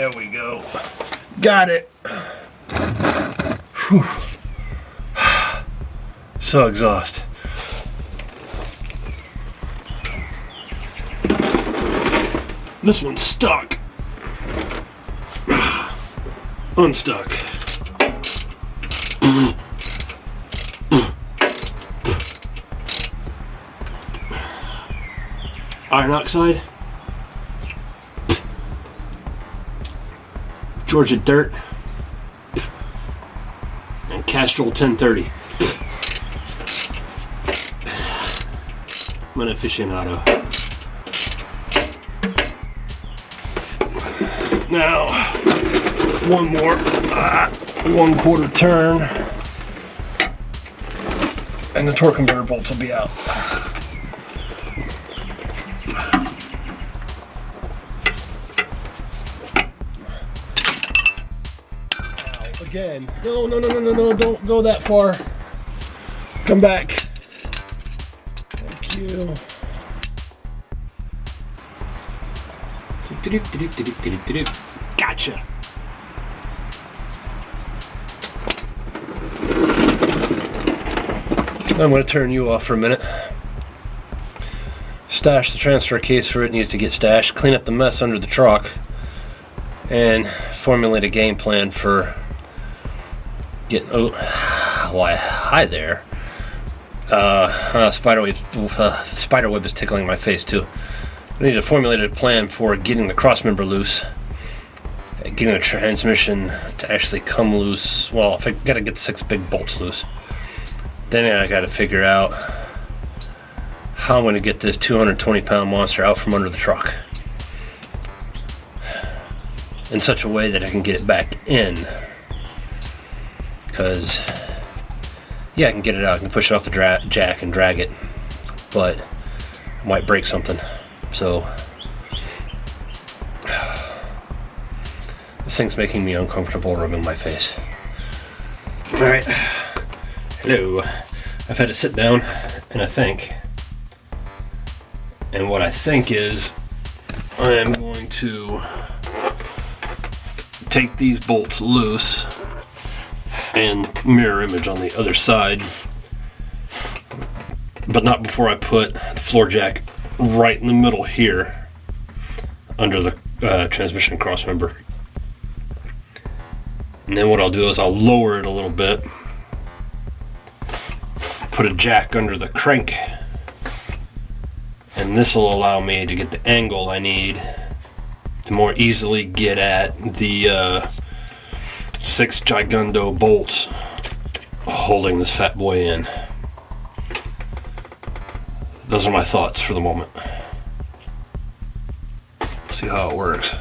There we go. Got it. Whew. So exhausted. This one's stuck. Unstuck. Iron oxide. Georgia dirt. And Castrol 1030. I'm an aficionado. Now, one more 1/4 turn, and the torque converter bolts will be out. Again, no, don't go that far. Come back. Thank you. Gotcha. I'm going to turn you off for a minute. Stash the transfer case where it needs to get stashed. Clean up the mess under the truck. And formulate a game plan for getting... Oh, why? Hi there. Spiderweb is tickling my face too. I need to formulate a plan for getting the crossmember loose, getting the transmission to actually come loose. Well, if I gotta get the 6 big bolts loose, then I gotta figure out how I'm gonna get this 220-pound monster out from under the truck in such a way that I can get it back in. Because, yeah, I can get it out, I can push it off the jack and drag it, but I might break something. So, this thing's making me uncomfortable rubbing my face. Alright, hello. I've had to sit down and I think. And what I think is, I am going to take these bolts loose and mirror image on the other side, but not before I put the floor jack right in the middle here under the transmission crossmember. And then what I'll do is I'll lower it a little bit, put a jack under the crank, and this will allow me to get the angle I need to more easily get at the 6 gigundo bolts holding this fat boy in. Those are my thoughts for the moment. See how it works.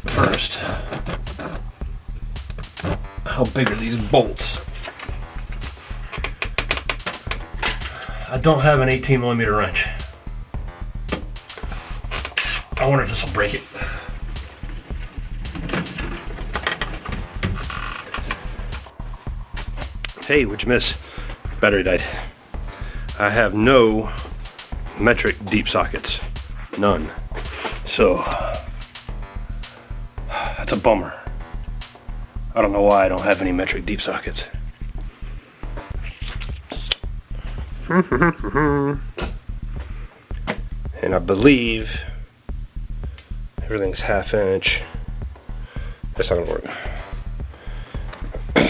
First, how big are these bolts? I don't have an 18mm wrench. I wonder if this will break it. Hey, what'd you miss? Battery died. I have no metric deep sockets. None. So, that's a bummer. I don't know why I don't have any metric deep sockets. And I believe everything's 1/2 inch. That's not gonna work.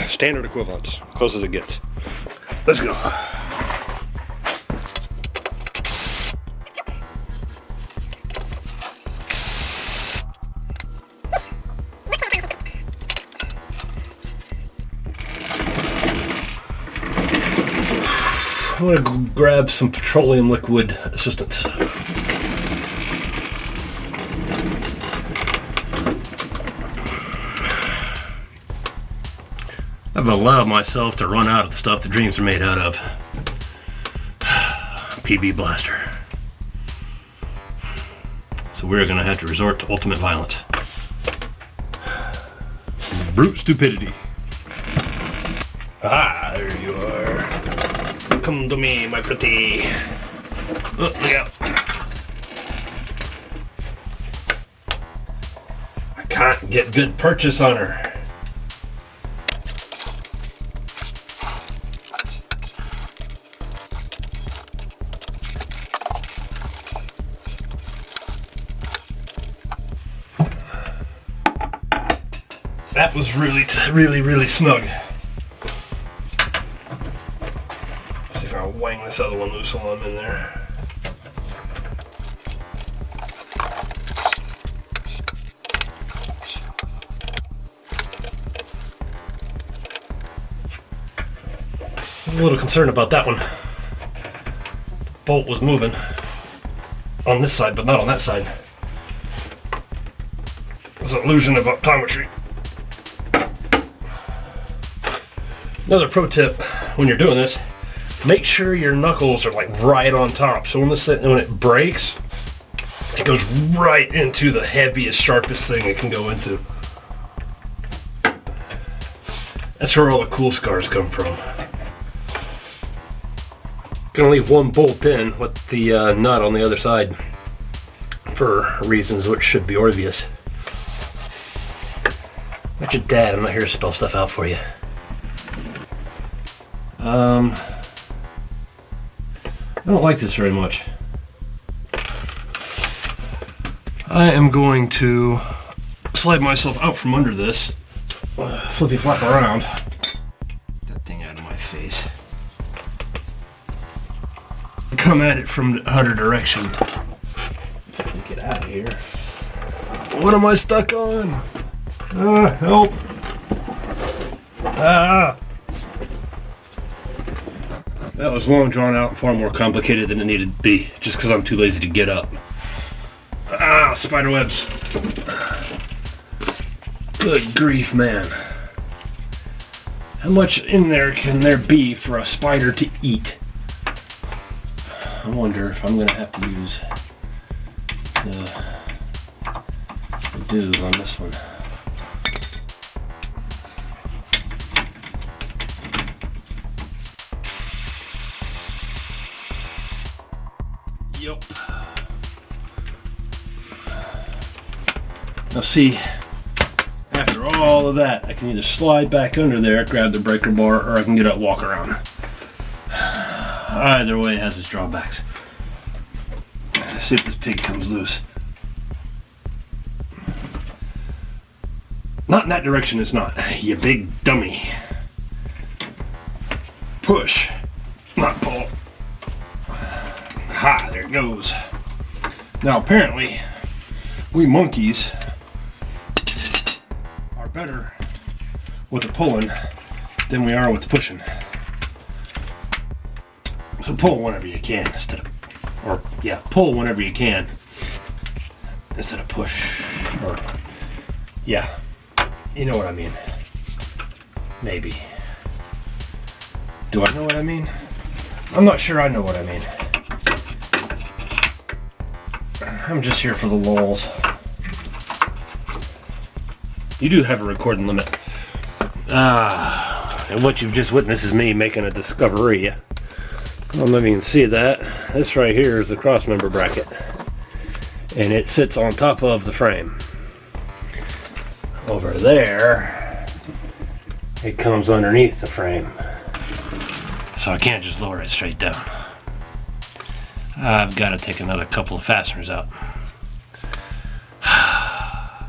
Standard equivalents, close as it gets. Let's go. I'm gonna go grab some petroleum liquid assistance. I've allowed myself to run out of the stuff the dreams are made out of. PB blaster. So we're gonna have to resort to ultimate violence. Brute stupidity. Ah, there you are. Come to me, my pretty. Oh, look out. can't get good purchase on her. That was really snug. See if I can wang this other one loose while I'm in there. I'm a little concerned about that one. The bolt was moving on this side, but not on that side. It's an illusion of optometry. Another pro tip when you're doing this, make sure your knuckles are like right on top. So when it breaks, it goes right into the heaviest, sharpest thing it can go into. That's where all the cool scars come from. Gonna leave one bolt in with the nut on the other side for reasons which should be obvious. Not your dad, I'm not here to spell stuff out for you. I don't like this very much. I am going to slide myself out from under this, flippy flap around. Get that thing out of my face. Come at it from the other direction. Get out of here. What am I stuck on? Help. That was long drawn out and far more complicated than it needed to be, just because I'm too lazy to get up. Spider webs. Good grief, man. How much in there can there be for a spider to eat? I wonder if I'm going to have to use the dude on this one. Yep. Now see, after all of that, I can either slide back under there, grab the breaker bar, or I can get up, walk around. Either way, it has its drawbacks. Let's see if this pig comes loose. Not in that direction, it's not. You big dummy. Push, not pull. Ha, there it goes. Now apparently, we monkeys are better with the pulling than we are with the pushing. So pull whenever you can instead of, pull whenever you can instead of push. Or, yeah, you know what I mean. Maybe. Do I know what I mean? I'm not sure I know what I mean. I'm just here for the lulz. You do have a recording limit. And what you've just witnessed is me making a discovery. I don't know if you can see that. This right here is the crossmember bracket. And it sits on top of the frame. Over there, it comes underneath the frame. So I can't just lower it straight down. I've got to take another couple of fasteners out.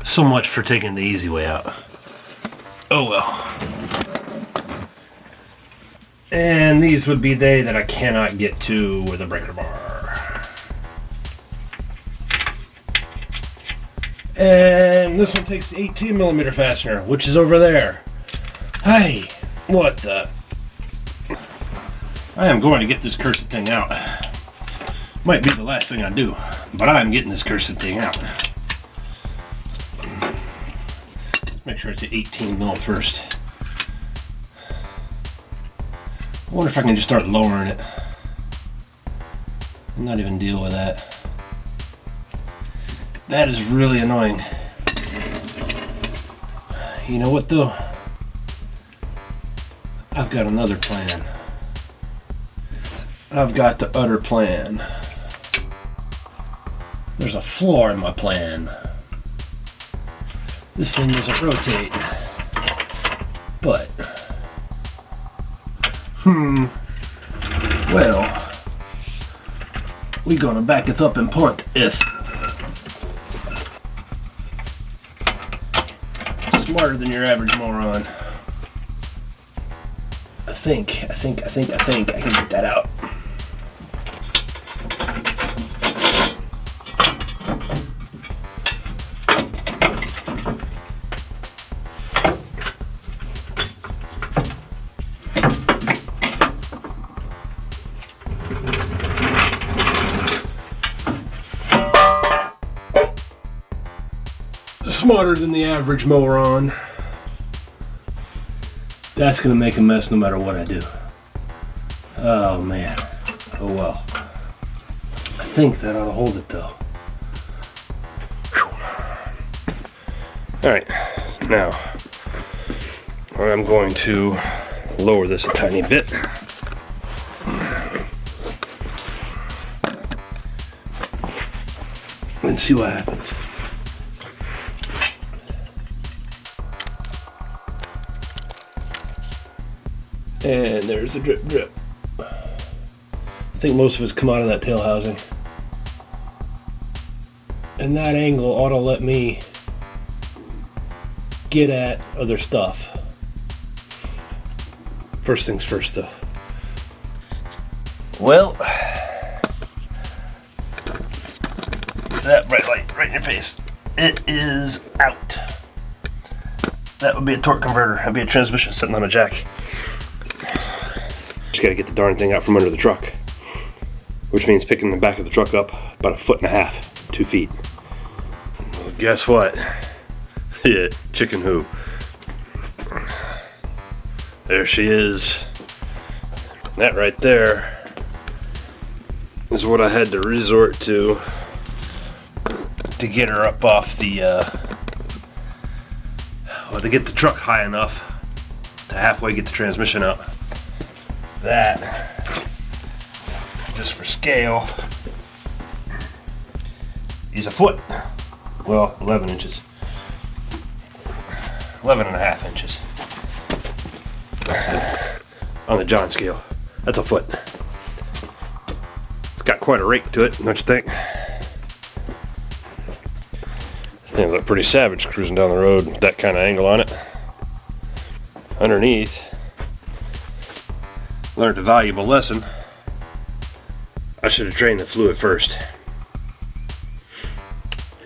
So much for taking the easy way out. Oh well. And these would be they that I cannot get to with a breaker bar. And this one takes the 18mm fastener, which is over there. Hey, what the? I am going to get this cursed thing out. Might be the last thing I do, but I'm getting this cursed thing out. Make sure it's at 18mm first. I wonder if I can just start lowering it and not even deal with that. That is really annoying. You know what though? I've got another plan. I've got the utter plan. There's a flaw in my plan. This thing doesn't rotate. But, well, we gonna back it up and punt it. Smarter than your average moron. I think I can get that out. Smarter than the average moron. That's gonna make a mess no matter what I do. Oh man. Oh well. I think that ought to hold it though. Alright, now I'm going to lower this a tiny bit. And see what happens. And there's the drip drip. I think most of it's come out of that tail housing. And that angle ought to let me get at other stuff. First things first though. Well, that bright light right in your face. It is out. That would be a torque converter. That'd be a transmission sitting on a jack. Just gotta get the darn thing out from under the truck, which means picking the back of the truck up about 1.5 feet, 2 feet. Well, guess what? Yeah, chicken who? There she is. That right there is what I had to resort to get her up off the, well, to get the truck high enough to halfway get the transmission up. That, just for scale, is a foot. Well, 11 inches. 11.5 inches. On the John scale. That's a foot. It's got quite a rake to it, don't you think? This thing looked pretty savage cruising down the road with that kind of angle on it. Underneath, learned a valuable lesson. I should have drained the fluid first.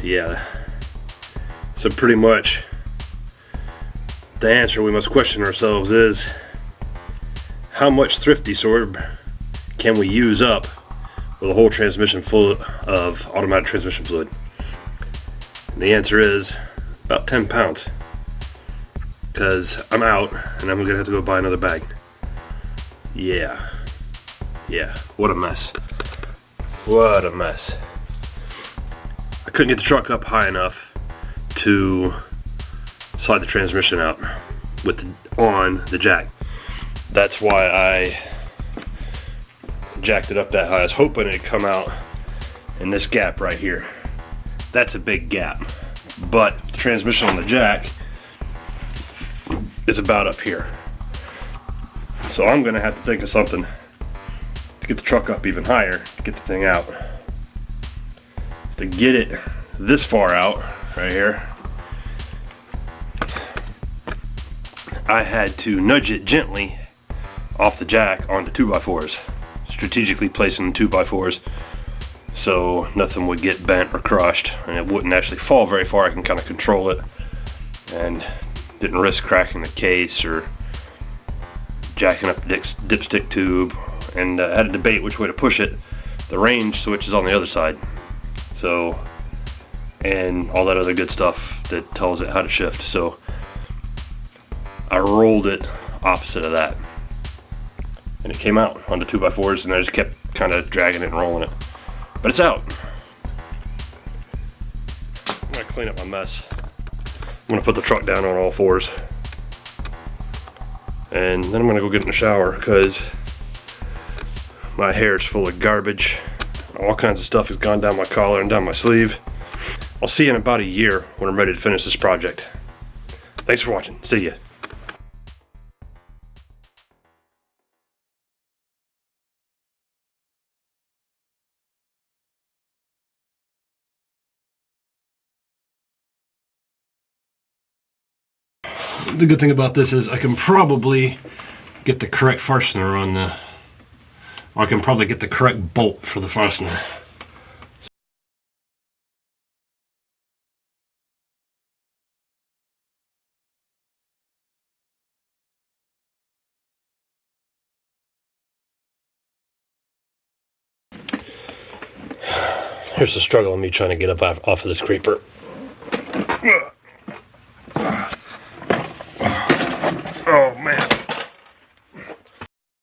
Yeah. So pretty much the answer we must question ourselves is, how much thrifty sorb can we use up with a whole transmission full of automatic transmission fluid? And the answer is about 10 pounds. Because I'm out and I'm gonna have to go buy another bag. Yeah, what a mess. What a mess. I couldn't get the truck up high enough to slide the transmission out with on the jack. That's why I jacked it up that high. I was hoping it'd come out in this gap right here. That's a big gap, but the transmission on the jack is about up here. So I'm gonna have to think of something to get the truck up even higher, to get the thing out. To get it this far out, right here, I had to nudge it gently off the jack onto 2x4s, strategically placing the 2x4s so nothing would get bent or crushed and it wouldn't actually fall very far. I can kind of control it and didn't risk cracking the case or jacking up the dipstick tube, and had a debate which way to push it. The range switch is on the other side, so, and all that other good stuff that tells it how to shift. So I rolled it opposite of that, and it came out onto 2x4s, and I just kept kind of dragging it and rolling it. But it's out. I'm gonna clean up my mess. I'm gonna put the truck down on all fours, and then I'm gonna go get in the shower because my hair is full of garbage. All kinds of stuff has gone down my collar and down my sleeve. I'll see you in about a year when I'm ready to finish this project. Thanks for watching. See ya. The good thing about this is I can probably get the correct fastener on the, or I can probably get the correct bolt for the fastener. Here's the struggle of me trying to get up off of this creeper.